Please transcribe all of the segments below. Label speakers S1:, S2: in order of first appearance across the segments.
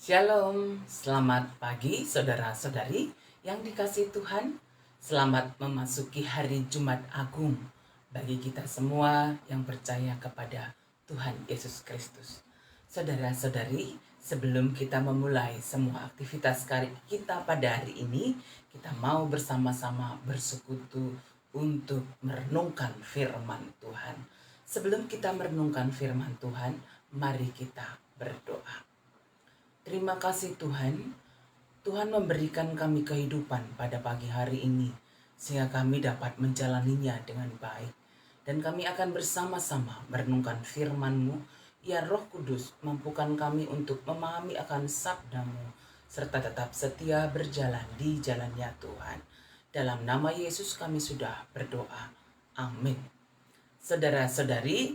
S1: Shalom, selamat pagi saudara-saudari yang dikasihi Tuhan. Selamat memasuki hari Jumat Agung bagi kita semua yang percaya kepada Tuhan Yesus Kristus. Saudara-saudari, sebelum kita memulai semua aktivitas kita pada hari ini, kita mau bersama-sama bersekutu untuk merenungkan firman Tuhan. Sebelum kita merenungkan firman Tuhan, mari kita berdoa. Terima kasih Tuhan, Tuhan memberikan kami kehidupan pada pagi hari ini, sehingga kami dapat menjalaninya dengan baik. Dan kami akan bersama-sama merenungkan firman-Mu, ya Roh Kudus mampukan kami untuk memahami akan sabda-Mu, serta tetap setia berjalan di jalannya Tuhan. Dalam nama Yesus kami sudah berdoa. Amin. Saudara-saudari,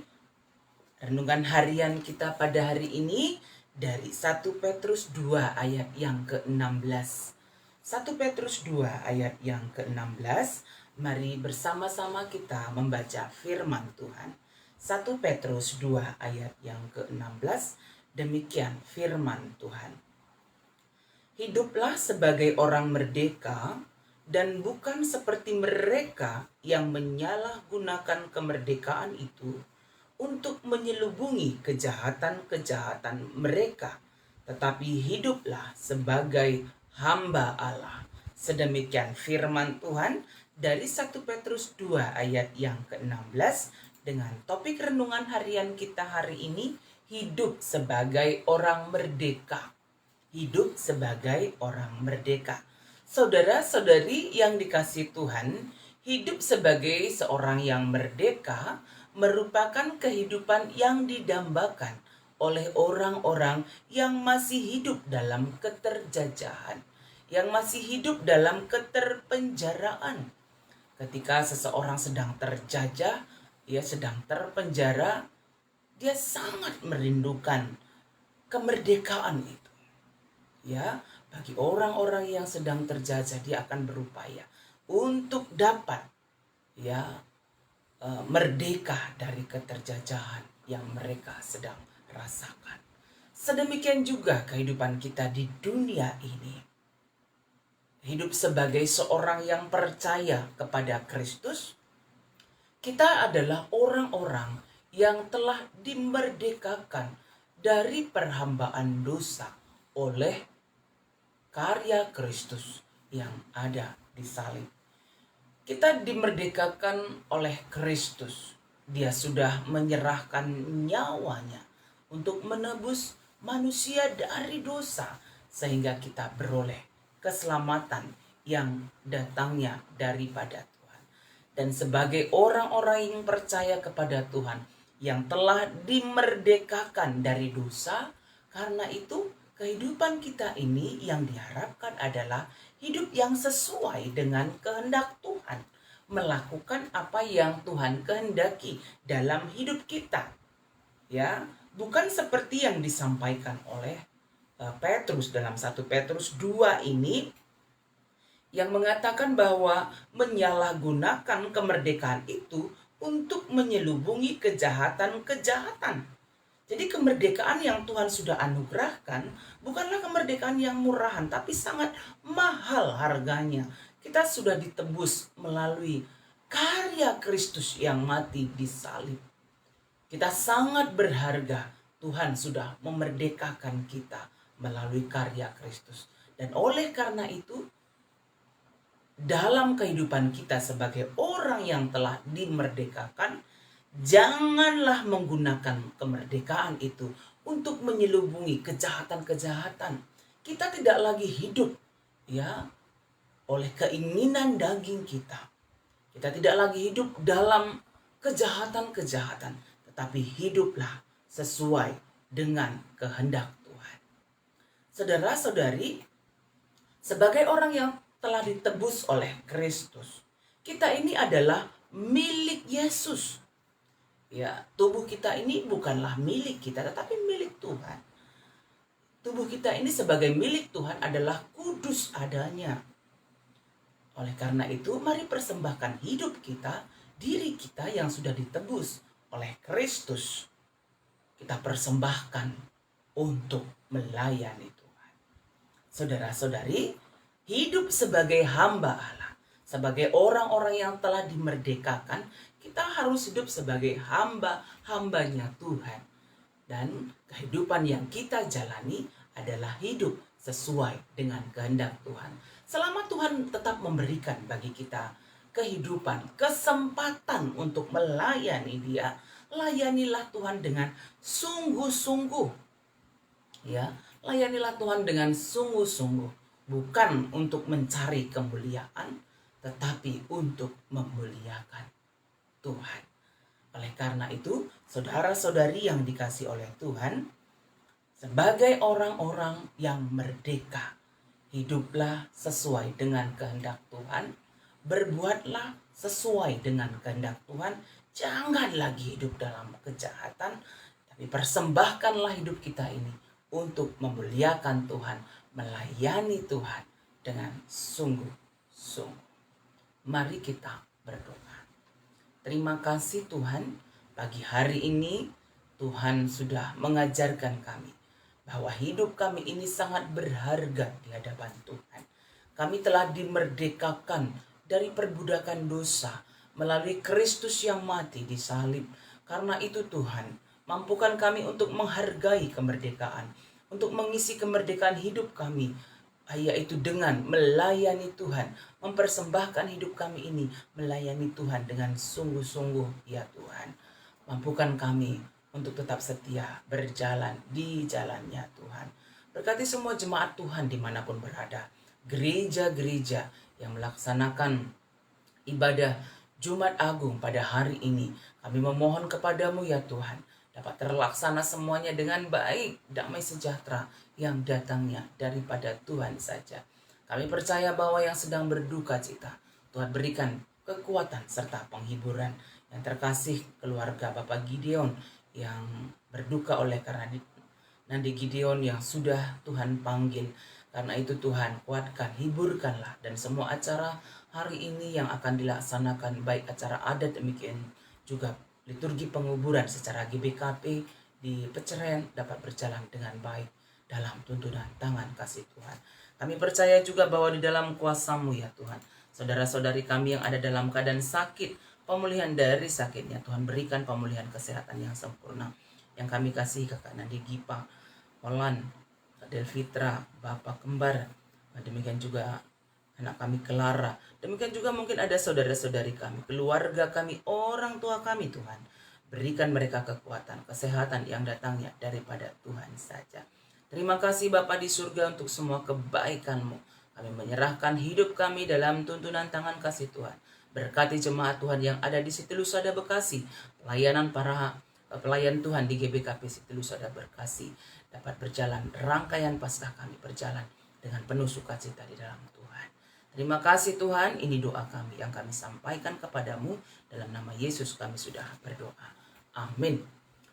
S1: renungan harian kita pada hari ini dari 1 Petrus 2 ayat yang ke-16. 1 Petrus 2 ayat yang ke-16. Mari bersama-sama kita membaca firman Tuhan. 1 Petrus 2 ayat yang ke-16. Demikian firman Tuhan. Hiduplah sebagai orang merdeka dan bukan seperti mereka yang menyalahgunakan kemerdekaan itu untuk menyelubungi kejahatan-kejahatan mereka, tetapi hiduplah sebagai hamba Allah. Sedemikian firman Tuhan dari 1 Petrus 2 ayat yang ke-16 dengan topik renungan harian kita hari ini, hidup sebagai orang merdeka. Hidup sebagai orang merdeka. Saudara-saudari yang dikasihi Tuhan, hidup sebagai seorang yang merdeka merupakan kehidupan yang didambakan oleh orang-orang yang masih hidup dalam keterjajahan, yang masih hidup dalam keterpenjaraan. Ketika seseorang sedang terjajah, dia sedang terpenjara, dia sangat merindukan kemerdekaan itu. Ya, bagi orang-orang yang sedang terjajah, dia akan berupaya untuk dapat merdeka dari keterjajahan yang mereka sedang rasakan. Sedemikian juga kehidupan kita di dunia ini. Hidup sebagai seorang yang percaya kepada Kristus, kita adalah orang-orang yang telah dimerdekakan dari perhambaan dosa oleh karya Kristus yang ada di salib. Kita dimerdekakan oleh Kristus. Dia sudah menyerahkan nyawanya untuk menebus manusia dari dosa, sehingga kita beroleh keselamatan yang datangnya daripada Tuhan. Dan sebagai orang-orang yang percaya kepada Tuhan, yang telah dimerdekakan dari dosa, karena itu kehidupan kita ini yang diharapkan adalah hidup yang sesuai dengan kehendak Tuhan, melakukan apa yang Tuhan kehendaki dalam hidup kita. Ya, bukan seperti yang disampaikan oleh Petrus dalam 1 Petrus 2 ini, yang mengatakan bahwa menyalahgunakan kemerdekaan itu untuk menyelubungi kejahatan-kejahatan. Jadi kemerdekaan yang Tuhan sudah anugerahkan bukanlah kemerdekaan yang murahan, tapi sangat mahal harganya. Kita sudah ditebus melalui karya Kristus yang mati di salib. Kita sangat berharga. Tuhan sudah memerdekakan kita melalui karya Kristus. Dan oleh karena itu, dalam kehidupan kita sebagai orang yang telah dimerdekakan, janganlah menggunakan kemerdekaan itu untuk menyelubungi kejahatan-kejahatan. Kita tidak lagi hidup oleh keinginan daging kita. Kita tidak lagi hidup dalam kejahatan-kejahatan, tetapi hiduplah sesuai dengan kehendak Tuhan. Saudara-saudari, sebagai orang yang telah ditebus oleh Kristus, kita ini adalah milik Yesus. Ya, tubuh kita ini bukanlah milik kita, tetapi milik Tuhan. Tubuh kita ini sebagai milik Tuhan adalah kudus adanya. Oleh karena itu, mari persembahkan hidup kita, diri kita yang sudah ditebus oleh Kristus. Kita persembahkan untuk melayani Tuhan. Saudara-saudari, hidup sebagai hamba Allah, sebagai orang-orang yang telah dimerdekakan, kita harus hidup sebagai hamba-hambanya Tuhan. Dan kehidupan yang kita jalani adalah hidup sesuai dengan kehendak Tuhan. Selama Tuhan tetap memberikan bagi kita kehidupan, kesempatan untuk melayani Dia, layanilah Tuhan dengan sungguh-sungguh. Ya, layanilah Tuhan dengan sungguh-sungguh, bukan untuk mencari kemuliaan, tetapi untuk memuliakan Tuhan. Oleh karena itu, saudara-saudari yang dikasihi oleh Tuhan, sebagai orang-orang yang merdeka, hiduplah sesuai dengan kehendak Tuhan, berbuatlah sesuai dengan kehendak Tuhan, jangan lagi hidup dalam kejahatan, tapi persembahkanlah hidup kita ini untuk memuliakan Tuhan, melayani Tuhan dengan sungguh-sungguh. Mari kita berdoa. Terima kasih Tuhan, pagi hari ini Tuhan sudah mengajarkan kami bahwa hidup kami ini sangat berharga di hadapan Tuhan. Kami telah dimerdekakan dari perbudakan dosa melalui Kristus yang mati di salib. Karena itu Tuhan, mampukan kami untuk menghargai kemerdekaan, untuk mengisi kemerdekaan hidup kami, yaitu dengan melayani Tuhan, mempersembahkan hidup kami ini melayani Tuhan dengan sungguh-sungguh. Ya Tuhan, mampukan kami untuk tetap setia berjalan di jalannya Tuhan. Berkati semua jemaat Tuhan dimanapun berada, gereja-gereja yang melaksanakan ibadah Jumat Agung pada hari ini. Kami memohon kepadamu ya Tuhan, dapat terlaksana semuanya dengan baik, damai sejahtera yang datangnya daripada Tuhan saja. Kami percaya bahwa yang sedang berduka cita, Tuhan berikan kekuatan serta penghiburan. Yang terkasih keluarga Bapak Gideon yang berduka oleh karena Nandi Gideon yang sudah Tuhan panggil. Karena itu Tuhan kuatkan, hiburkanlah, dan semua acara hari ini yang akan dilaksanakan, baik acara adat demikian juga liturgi penguburan secara GBKP di Peceren dapat berjalan dengan baik dalam tuntunan tangan kasih Tuhan. Kami percaya juga bahwa di dalam kuasa-Mu ya Tuhan, saudara-saudari kami yang ada dalam keadaan sakit, pemulihan dari sakitnya Tuhan, berikan pemulihan kesehatan yang sempurna. Yang kami kasih Kakak Nadi Gipa, Olan, Kak Delfitra, Bapak Kembar, demikian juga anak kami Clara, demikian juga mungkin ada saudara-saudari kami, keluarga kami, orang tua kami Tuhan. Berikan mereka kekuatan, kesehatan yang datangnya daripada Tuhan saja. Terima kasih Bapa di surga untuk semua kebaikan-Mu. Kami menyerahkan hidup kami dalam tuntunan tangan kasih Tuhan. Berkati jemaat Tuhan yang ada di Siti Lusada Bekasi, pelayan Tuhan di GBKP Siti Lusada Bekasi dapat berjalan, rangkaian Paskah kami berjalan dengan penuh sukacita di dalam Tuhan. Terima kasih Tuhan, ini doa kami yang kami sampaikan kepadamu. Dalam nama Yesus kami sudah berdoa. Amin.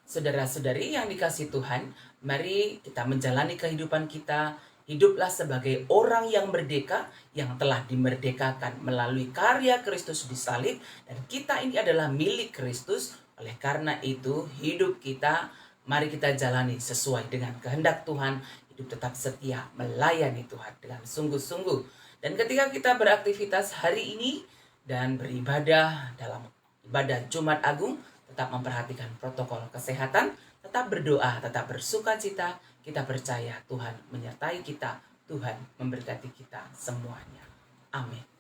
S1: Saudara-saudari yang dikasihi Tuhan, mari kita menjalani kehidupan kita. Hiduplah sebagai orang yang merdeka, yang telah dimerdekakan melalui karya Kristus di salib. Dan kita ini adalah milik Kristus. Oleh karena itu, hidup kita, mari kita jalani sesuai dengan kehendak Tuhan. Hidup tetap setia, melayani Tuhan dengan sungguh-sungguh. Dan ketika kita beraktivitas hari ini dan beribadah dalam ibadah Jumat Agung, tetap memperhatikan protokol kesehatan, tetap berdoa, tetap bersukacita. Kita percaya Tuhan menyertai kita, Tuhan memberkati kita semuanya. Amin.